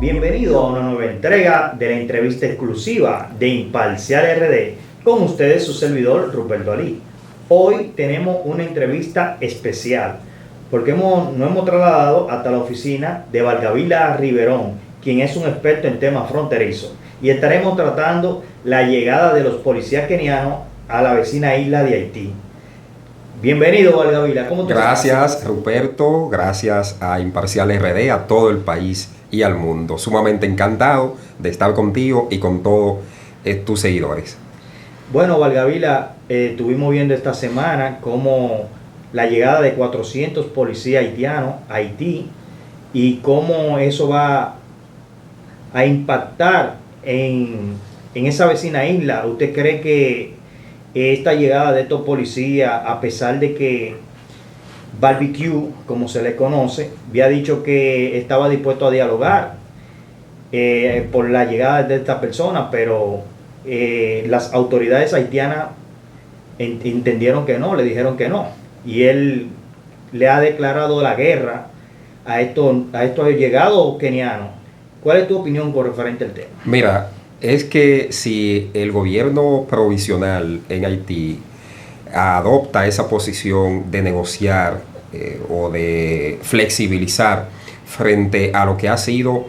Bienvenido a una nueva entrega de la entrevista exclusiva de Imparcial RD con ustedes su servidor Ruperto Ali. Hoy tenemos una entrevista especial porque nos hemos trasladado hasta la oficina de Valgavila Riverón, quien es un experto en temas fronterizos, y estaremos tratando la llegada de los policías kenianos a la vecina isla de Haití. Bienvenido, Valgavila. ¿Cómo te Gracias, Ruperto. Gracias a Imparcial RD, a todo el país y al mundo. Sumamente encantado de estar contigo y con todos tus seguidores. Bueno, Valgavila, estuvimos viendo esta semana cómo la llegada de 400 policías haitianos a Haití y cómo eso va a impactar en esa vecina isla. ¿Usted cree que esta llegada de estos policías, a pesar de que Barbecue, como se le conoce, había dicho que estaba dispuesto a dialogar por la llegada de esta persona, pero las autoridades haitianas entendieron que no, le dijeron que no, y él le ha declarado la guerra a estos llegados kenianos? ¿Cuál es tu opinión con referente al tema? Mira, es que si el gobierno provisional en Haití adopta esa posición de negociar o de flexibilizar frente a lo que ha sido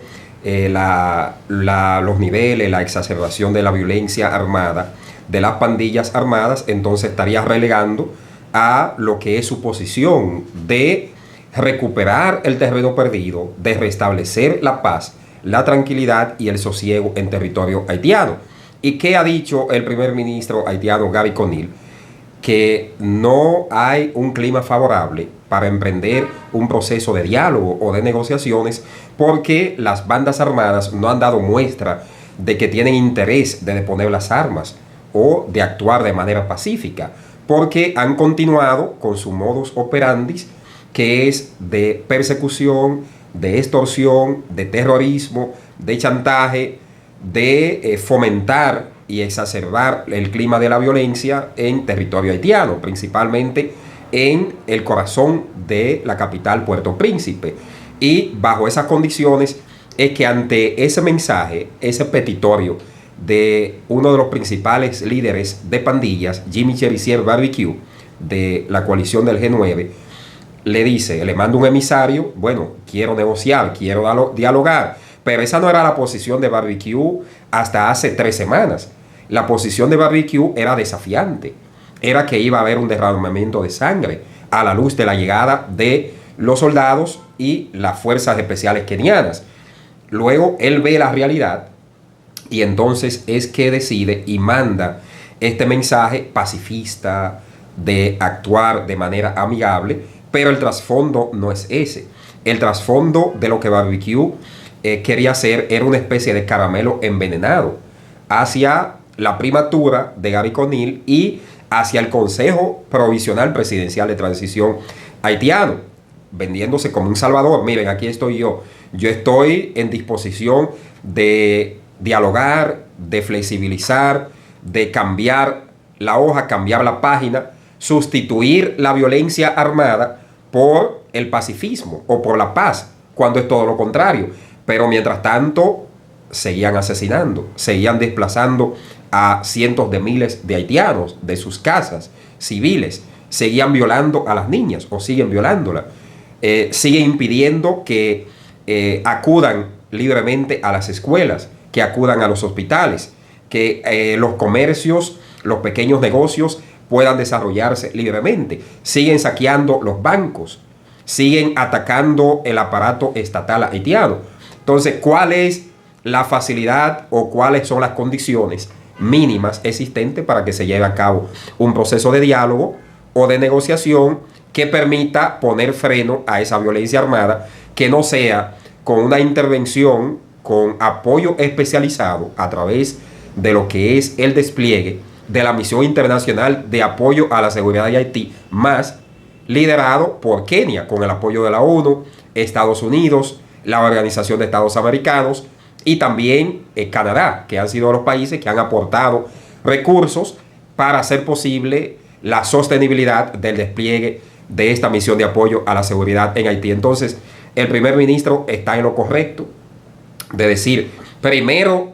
los niveles, la exacerbación de la violencia armada, de las pandillas armadas, entonces estaría relegando a lo que es su posición de recuperar el terreno perdido, de restablecer la paz, la tranquilidad y el sosiego en territorio haitiano. ¿Y qué ha dicho el primer ministro haitiano Gary Conil? Que no hay un clima favorable para emprender un proceso de diálogo o de negociaciones porque las bandas armadas no han dado muestra de que tienen interés de deponer las armas o de actuar de manera pacífica, porque han continuado con su modus operandi, que es de persecución, de extorsión, de terrorismo, de chantaje, de fomentar y exacerbar el clima de la violencia en territorio haitiano, principalmente en el corazón de la capital, Puerto Príncipe. Y bajo esas condiciones es que ante ese mensaje, ese petitorio de uno de los principales líderes de pandillas, Jimmy Cherisier Barbecue, de la coalición del G9, le manda un emisario: bueno, quiero negociar, quiero dialogar. Pero esa no era la posición de Barbecue hasta hace 3 semanas. La posición de Barbecue era desafiante. Era que iba a haber un derramamiento de sangre a la luz de la llegada de los soldados y las fuerzas especiales kenianas. Luego él ve la realidad y entonces es que decide y manda este mensaje pacifista de actuar de manera amigable. Pero el trasfondo no es ese. El trasfondo de lo que Barbecue quería hacer era una especie de caramelo envenenado hacia la primatura de Gary Conil y hacia el Consejo Provisional Presidencial de Transición haitiano, vendiéndose como un salvador. Miren, aquí estoy yo. Yo estoy en disposición de dialogar, de flexibilizar, de cambiar la hoja, cambiar la página, sustituir la violencia armada por el pacifismo o por la paz, cuando es todo lo contrario. Pero mientras tanto seguían asesinando, seguían desplazando a cientos de miles de haitianos de sus casas civiles, seguían violando a las niñas o siguen violándolas, siguen impidiendo que acudan libremente a las escuelas, que acudan a los hospitales, que los comercios, los pequeños negocios puedan desarrollarse libremente. Siguen saqueando los bancos, siguen atacando el aparato estatal haitiano. Entonces, ¿cuál es la facilidad o cuáles son las condiciones mínimas existentes para que se lleve a cabo un proceso de diálogo o de negociación que permita poner freno a esa violencia armada, que no sea con una intervención con apoyo especializado a través de lo que es el despliegue de la misión internacional de apoyo a la seguridad de Haití, más liderado por Kenia, con el apoyo de la ONU, Estados Unidos, la Organización de Estados Americanos y también Canadá, que han sido los países que han aportado recursos para hacer posible la sostenibilidad del despliegue de esta misión de apoyo a la seguridad en Haití. Entonces, el primer ministro está en lo correcto. de decir, primero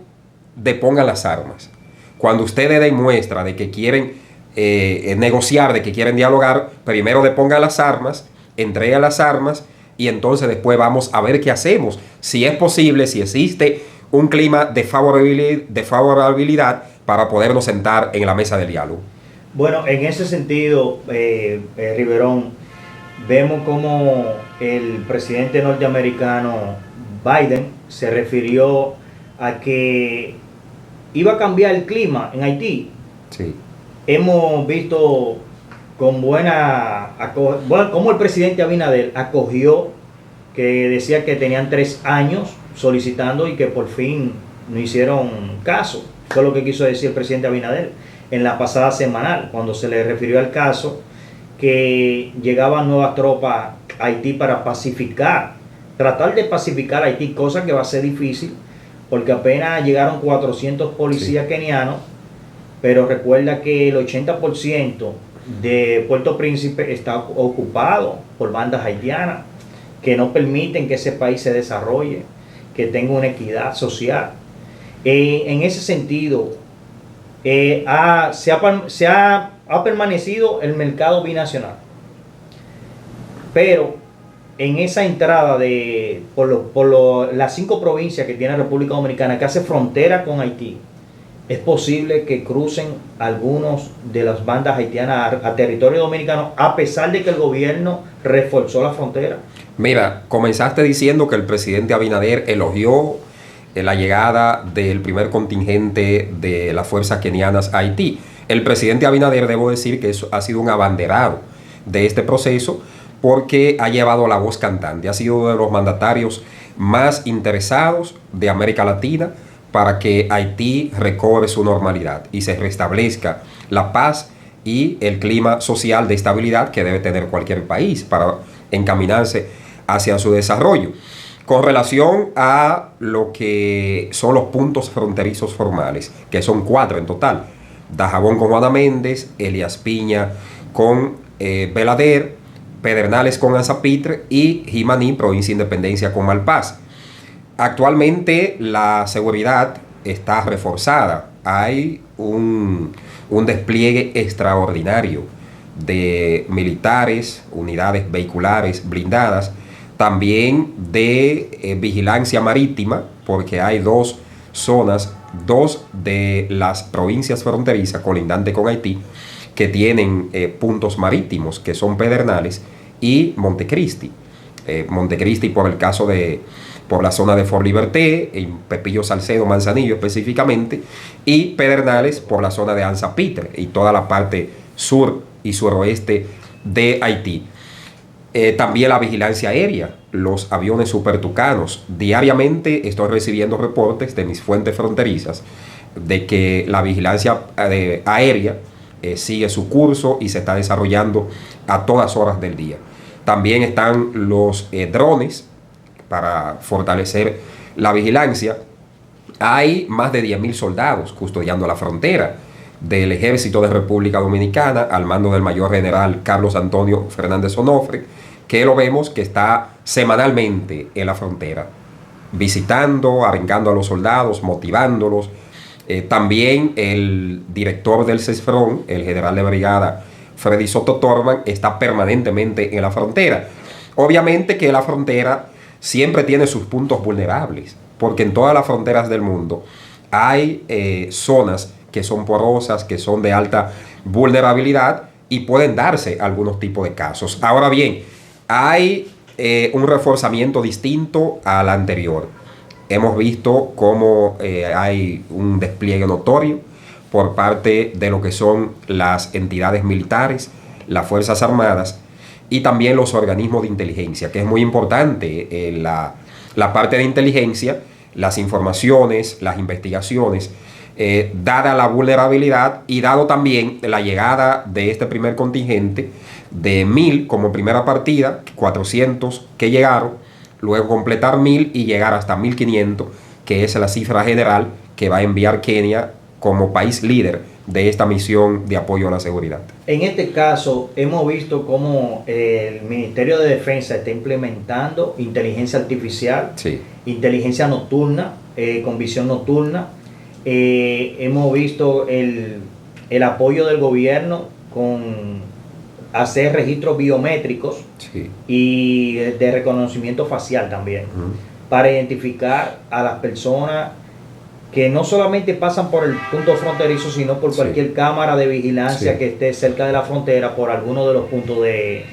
depongan las armas. Cuando ustedes den muestra de que quieren negociar, de que quieren dialogar, primero depongan las armas, entreguen las armas y entonces después vamos a ver qué hacemos. Si es posible, si existe un clima de favorabilidad para podernos sentar en la mesa del diálogo. Bueno, en ese sentido, Riverón, vemos como el presidente norteamericano Biden se refirió a que iba a cambiar el clima en Haití. Sí. Hemos visto con cómo el presidente Abinader acogió, que decía que tenían 3 años solicitando y que por fin no hicieron caso. Fue lo que quiso decir el presidente Abinader en la pasada semanal, cuando se le refirió al caso que llegaban nuevas tropas a Haití para tratar de pacificar a Haití, cosa que va a ser difícil, porque apenas llegaron 400 policías kenianos, pero recuerda que el 80% de Puerto Príncipe está ocupado por bandas haitianas que no permiten que ese país se desarrolle, que tenga una equidad social. En ese sentido, ha permanecido el mercado binacional, pero en esa entrada por las 5 provincias que tiene República Dominicana, que hace frontera con Haití, es posible que crucen algunos de las bandas haitianas a territorio dominicano, a pesar de que el gobierno reforzó la frontera. Mira, comenzaste diciendo que el presidente Abinader elogió la llegada del primer contingente de las fuerzas kenianas a Haití. El presidente Abinader, debo decir que eso ha sido un abanderado de este proceso, porque ha llevado la voz cantante, ha sido uno de los mandatarios más interesados de América Latina para que Haití recobre su normalidad y se restablezca la paz y el clima social de estabilidad que debe tener cualquier país para encaminarse hacia su desarrollo. Con relación a lo que son los puntos fronterizos formales, que son 4 en total: Dajabón con Juana Méndez, Elías Piña con Belader, Pedernales con Anzapitre y Jimaní, provincia de Independencia, con Malpaz. Actualmente la seguridad está reforzada. Hay un despliegue extraordinario de militares, unidades vehiculares blindadas, también de vigilancia marítima, porque hay 2 zonas, 2 de las provincias fronterizas colindantes con Haití, que tienen puntos marítimos, que son Pedernales y Montecristi. Montecristi por la zona de Fort Liberté, en Pepillo Salcedo, Manzanillo específicamente, y Pedernales por la zona de Anzapitre y toda la parte sur y suroeste de Haití. También la vigilancia aérea, los aviones supertucanos. Diariamente estoy recibiendo reportes de mis fuentes fronterizas de que la vigilancia aérea sigue su curso y se está desarrollando a todas horas del día. También están los drones para fortalecer la vigilancia. Hay más de 10.000 soldados custodiando la frontera del Ejército de República Dominicana al mando del mayor general Carlos Antonio Fernández Onofre, que lo vemos que está semanalmente en la frontera, visitando, arengando a los soldados, motivándolos. También el director del CESFRON, el general de brigada Freddy Soto Torman, está permanentemente en la frontera. Obviamente que la frontera siempre tiene sus puntos vulnerables, porque en todas las fronteras del mundo hay zonas que son porosas, que son de alta vulnerabilidad y pueden darse algunos tipos de casos. Ahora bien, hay un reforzamiento distinto al anterior. Hemos visto cómo hay un despliegue notorio por parte de lo que son las entidades militares, las Fuerzas Armadas y también los organismos de inteligencia, que es muy importante la parte de inteligencia, las informaciones, las investigaciones, dada la vulnerabilidad y dado también la llegada de este primer contingente de 1.000 como primera partida, 400 que llegaron, luego completar 1.000 y llegar hasta 1.500, que es la cifra general que va a enviar Kenia como país líder de esta misión de apoyo a la seguridad. En este caso, hemos visto cómo el Ministerio de Defensa está implementando inteligencia artificial, Sí. inteligencia nocturna, con visión nocturna. Hemos visto el apoyo del gobierno con hacer registros biométricos Sí. y de reconocimiento facial también, para identificar a las personas que no solamente pasan por el punto fronterizo, sino por cualquier cámara de vigilancia que esté cerca de la frontera, por alguno de los puntos de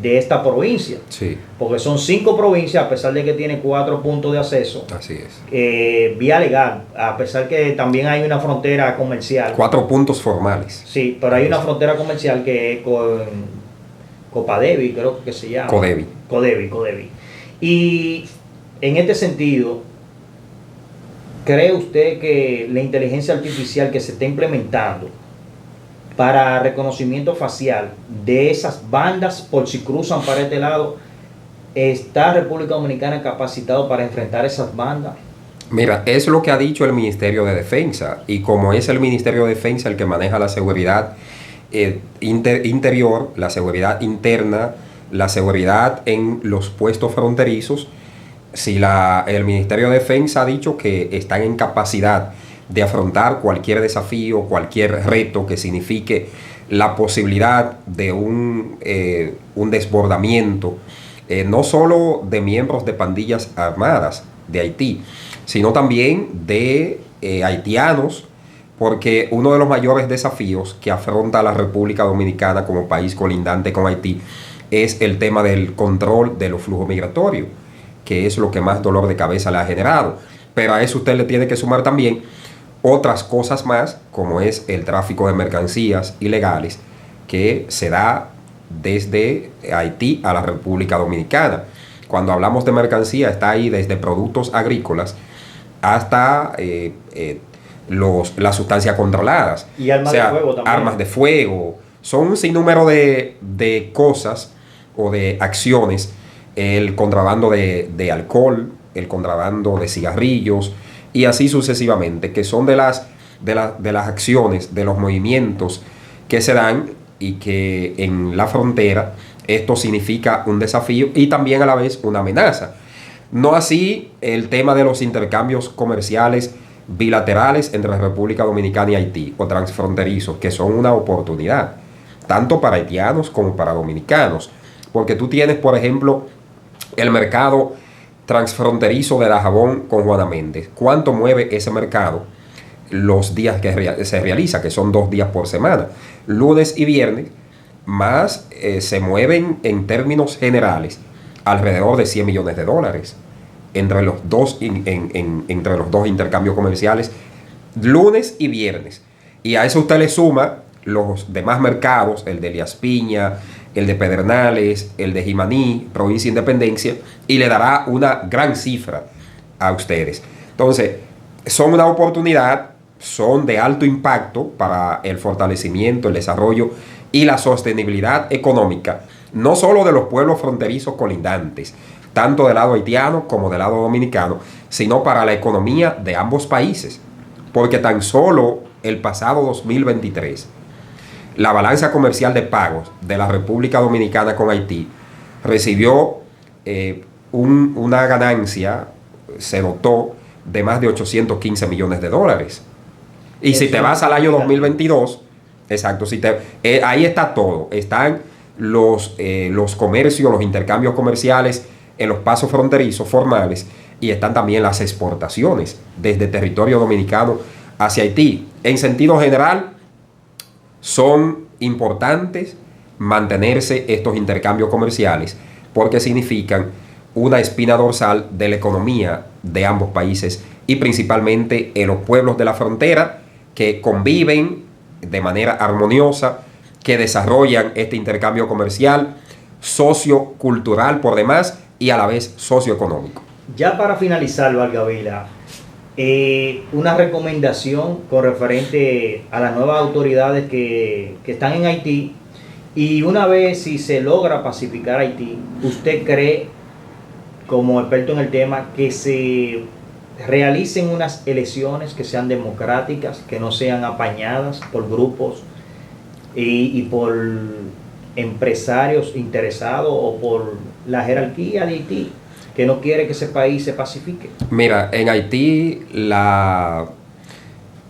esta provincia. Sí. Porque son 5 provincias, a pesar de que tiene 4 puntos de acceso. Así es. Vía legal, a pesar que también hay una frontera comercial. 4 puntos formales. Sí, pero hay una frontera comercial que es con Copadevi, creo que se llama. Codevi. Y en este sentido, ¿cree usted que la inteligencia artificial que se está implementando para reconocimiento facial de esas bandas, por si cruzan para este lado, está República Dominicana capacitado para enfrentar esas bandas? Mira, es lo que ha dicho el Ministerio de Defensa, y como es el Ministerio de Defensa el que maneja la seguridad interior, la seguridad interna, la seguridad en los puestos fronterizos, si el Ministerio de Defensa ha dicho que están en capacidad de afrontar cualquier desafío, cualquier reto que signifique la posibilidad de un desbordamiento, no solo de miembros de pandillas armadas de Haití, sino también de haitianos, porque uno de los mayores desafíos que afronta la República Dominicana como país colindante con Haití es el tema del control de los flujos migratorios, que es lo que más dolor de cabeza le ha generado. Pero a eso usted le tiene que sumar también otras cosas más, como es el tráfico de mercancías ilegales que se da desde Haití a la República Dominicana. Cuando hablamos de mercancía, está ahí desde productos agrícolas hasta las sustancias controladas. Y armas de fuego también. Armas de fuego. Son un sinnúmero de cosas o de acciones. El contrabando de alcohol, el contrabando de cigarrillos y así sucesivamente, que son de las acciones, de los movimientos que se dan, y que en la frontera esto significa un desafío y también a la vez una amenaza. No así el tema de los intercambios comerciales bilaterales entre República Dominicana y Haití, o transfronterizos, que son una oportunidad, tanto para haitianos como para dominicanos, porque tú tienes, por ejemplo, el mercado transfronterizo de Dajabón con Juana Méndez. ¿Cuánto mueve ese mercado los días que se realiza, que son 2 días por semana? Lunes y viernes, más se mueven en términos generales alrededor de $100 millones entre los dos intercambios comerciales, lunes y viernes. Y a eso usted le suma los demás mercados, el de Elías Piña, el de Pedernales, el de Jimaní, Provincia Independencia, y le dará una gran cifra a ustedes. Entonces, son una oportunidad, son de alto impacto para el fortalecimiento, el desarrollo y la sostenibilidad económica, no solo de los pueblos fronterizos colindantes, tanto del lado haitiano como del lado dominicano, sino para la economía de ambos países, porque tan solo el pasado 2023, la balanza comercial de pagos de la República Dominicana con Haití recibió una ganancia, se notó, de más de $815 millones. Y si te vas al año 2022, exacto, ahí está todo. Están los comercios, los intercambios comerciales en los pasos fronterizos formales, y están también las exportaciones desde territorio dominicano hacia Haití. En sentido general, son importantes mantenerse estos intercambios comerciales porque significan una espina dorsal de la economía de ambos países, y principalmente en los pueblos de la frontera que conviven de manera armoniosa, que desarrollan este intercambio comercial sociocultural por demás y a la vez socioeconómico. Ya para finalizar, Valgavila, una recomendación con referente a las nuevas autoridades que están en Haití, y una vez si se logra pacificar Haití, ¿usted cree, como experto en el tema, que se realicen unas elecciones que sean democráticas, que no sean apañadas por grupos y por empresarios interesados o por la jerarquía de Haití, que no quiere que ese país se pacifique. Mira, en Haití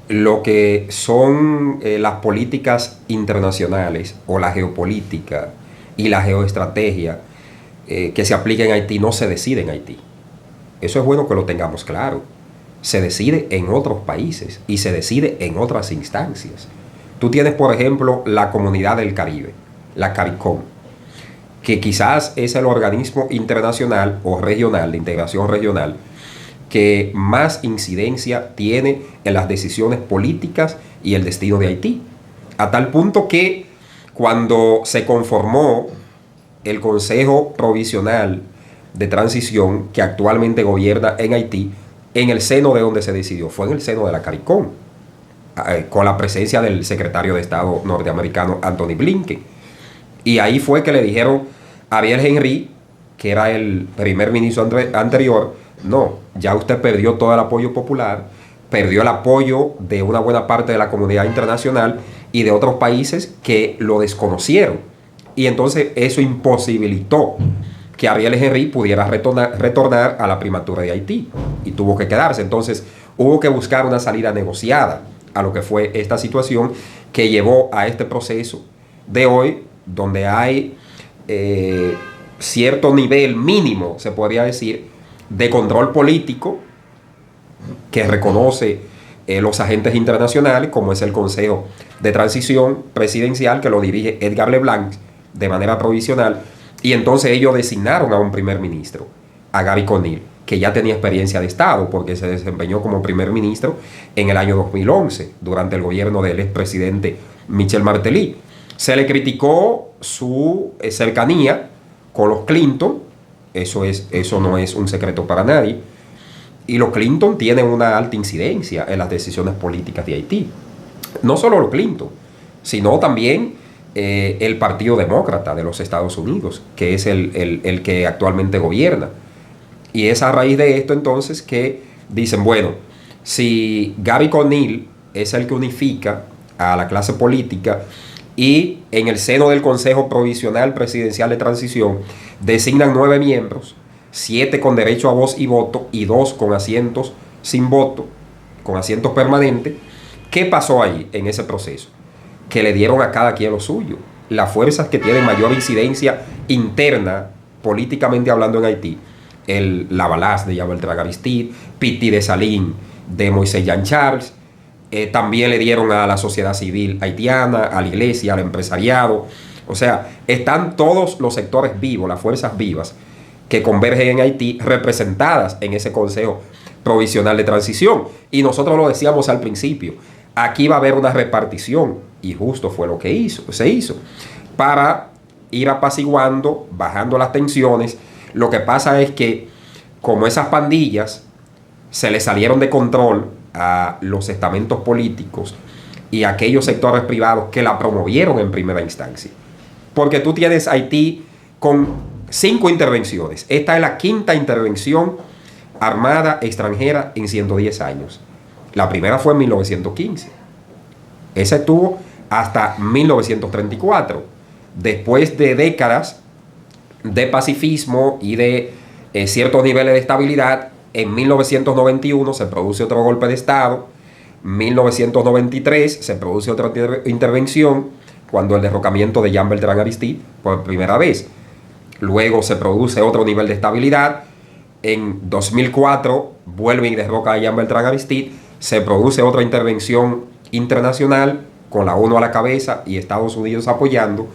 lo que son las políticas internacionales o la geopolítica y la geoestrategia que se aplica en Haití no se decide en Haití. Eso es bueno que lo tengamos claro. Se decide en otros países y se decide en otras instancias. Tú tienes, por ejemplo, la Comunidad del Caribe, la CARICOM, que quizás es el organismo internacional o regional, de integración regional, que más incidencia tiene en las decisiones políticas y el destino de Haití. A tal punto que cuando se conformó el Consejo Provisional de Transición, que actualmente gobierna en Haití, en el seno de donde se decidió, fue en el seno de la CARICOM, con la presencia del secretario de Estado norteamericano Anthony Blinken. Y ahí fue que le dijeron a Ariel Henry, que era el primer ministro anterior, no, ya usted perdió todo el apoyo popular, perdió el apoyo de una buena parte de la comunidad internacional y de otros países que lo desconocieron. Y entonces eso imposibilitó que Ariel Henry pudiera retornar a la primatura de Haití y tuvo que quedarse. Entonces hubo que buscar una salida negociada a lo que fue esta situación que llevó a este proceso de hoy, donde hay cierto nivel mínimo, se podría decir, de control político que reconoce los agentes internacionales, como es el Consejo de Transición Presidencial, que lo dirige Edgar Leblanc de manera provisional. Y entonces ellos designaron a un primer ministro, a Gary Conille, que ya tenía experiencia de Estado porque se desempeñó como primer ministro en el año 2011, durante el gobierno del expresidente Michel Martelly. Se le criticó su cercanía con los Clinton, eso no es un secreto para nadie, y los Clinton tienen una alta incidencia en las decisiones políticas de Haití. No solo los Clinton, sino también el Partido Demócrata de los Estados Unidos, que es el que actualmente gobierna. Y es a raíz de esto entonces que dicen, bueno, si Gary Conille es el que unifica a la clase política y en el seno del Consejo Provisional Presidencial de Transición designan 9 miembros, 7 con derecho a voz y voto y 2 con asientos sin voto, con asientos permanentes, ¿qué pasó ahí en ese proceso? Que le dieron a cada quien lo suyo. Las fuerzas que tienen mayor incidencia interna, políticamente hablando en Haití, el Lavalas de Jean Bertrand Aristide, Piti Dessalines de Moisés Jean Charles, también le dieron a la sociedad civil haitiana, a la iglesia, al empresariado. O sea, están todos los sectores vivos, las fuerzas vivas que convergen en Haití, representadas en ese Consejo Provisional de Transición. Y nosotros lo decíamos al principio, aquí va a haber una repartición, y justo fue lo que se hizo, para ir apaciguando, bajando las tensiones. Lo que pasa es que, como esas pandillas se le salieron de control a los estamentos políticos y a aquellos sectores privados que la promovieron en primera instancia. Porque tú tienes Haití con 5 intervenciones. Esta es la 5ª intervención armada extranjera en 110 años. La primera fue en 1915. Esa estuvo hasta 1934. Después de décadas de pacifismo y de ciertos niveles de estabilidad, en 1991 se produce otro golpe de Estado. En 1993 se produce otra intervención, cuando el derrocamiento de Jean Bertrand Aristide por primera vez. Luego se produce otro nivel de estabilidad. En 2004 vuelven y derrocan a Jean Bertrand Aristide. Se produce otra intervención internacional con la ONU a la cabeza y Estados Unidos apoyando.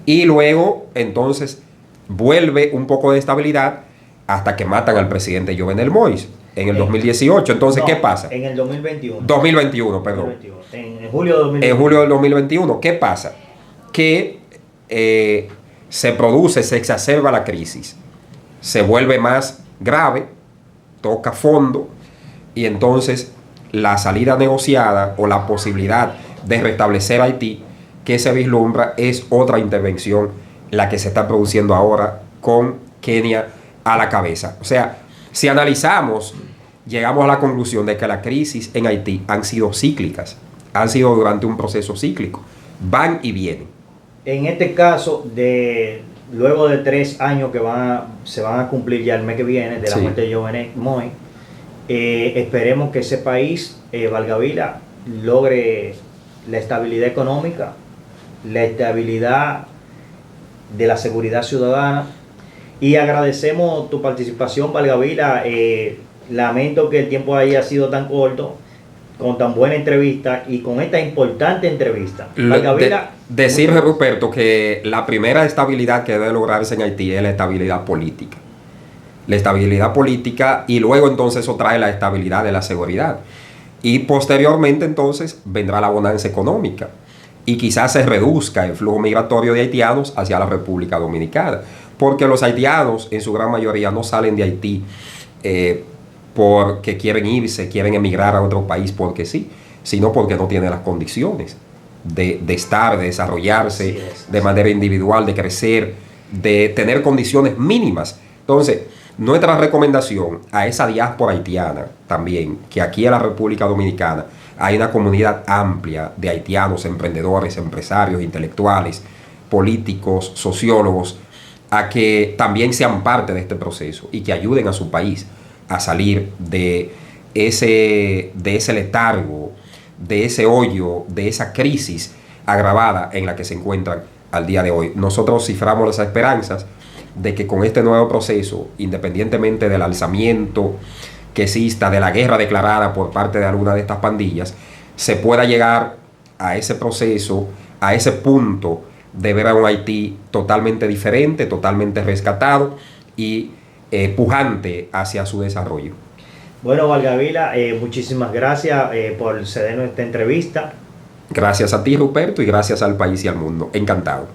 Y luego entonces vuelve un poco de estabilidad hasta que matan al presidente Jovenel Moïse en el 2018. Entonces, no, ¿qué pasa? En el 2021. 2021, perdón. 2021. En julio de 2021. En julio del 2021. ¿Qué pasa? Que se exacerba la crisis. Se vuelve más grave, toca fondo, y entonces la salida negociada o la posibilidad de restablecer Haití que se vislumbra es otra intervención, la que se está produciendo ahora con Kenia a la cabeza. O sea, si analizamos llegamos a la conclusión de que la crisis en Haití han sido cíclicas, han sido durante un proceso cíclico, van y vienen. En este caso, luego de 3 años que se van a cumplir ya el mes que viene de la muerte de Jovenel Moïse, esperemos que ese país, Valgavila, logre la estabilidad económica, la estabilidad de la seguridad ciudadana, y agradecemos tu participación, Valgavila. Lamento que el tiempo haya sido tan corto, con tan buena entrevista y con esta importante entrevista. Valgavila, decir, Ruperto, que la primera estabilidad que debe lograrse en Haití es la estabilidad política. La estabilidad política, y luego entonces eso trae la estabilidad de la seguridad. Y posteriormente entonces vendrá la bonanza económica. Y quizás se reduzca el flujo migratorio de haitianos hacia la República Dominicana. Porque los haitianos en su gran mayoría no salen de Haití porque quieren irse, quieren emigrar a otro país porque sí, sino porque no tienen las condiciones de estar, de desarrollarse de manera individual, de crecer, de tener condiciones mínimas. Entonces, nuestra recomendación a esa diáspora haitiana también, que aquí en la República Dominicana hay una comunidad amplia de haitianos, emprendedores, empresarios, intelectuales, políticos, sociólogos, a que también sean parte de este proceso y que ayuden a su país a salir de ese letargo, de ese hoyo, de esa crisis agravada en la que se encuentran al día de hoy. Nosotros ciframos las esperanzas de que con este nuevo proceso, independientemente del alzamiento que exista, de la guerra declarada por parte de alguna de estas pandillas, se pueda llegar a ese proceso, a ese punto de ver a un Haití totalmente diferente, totalmente rescatado y pujante hacia su desarrollo. Bueno, Valgavila, muchísimas gracias por cedernos esta entrevista. Gracias a ti, Ruperto, y gracias al país y al mundo. Encantado.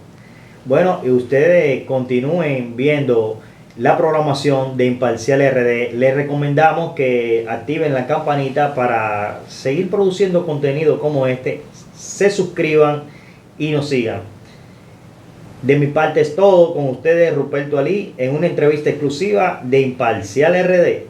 Bueno, y ustedes continúen viendo la programación de Imparcial RD. Les recomendamos que activen la campanita para seguir produciendo contenido como este. Se suscriban y nos sigan. De mi parte es todo. Con ustedes, Ruperto Ali, en una entrevista exclusiva de Imparcial RD.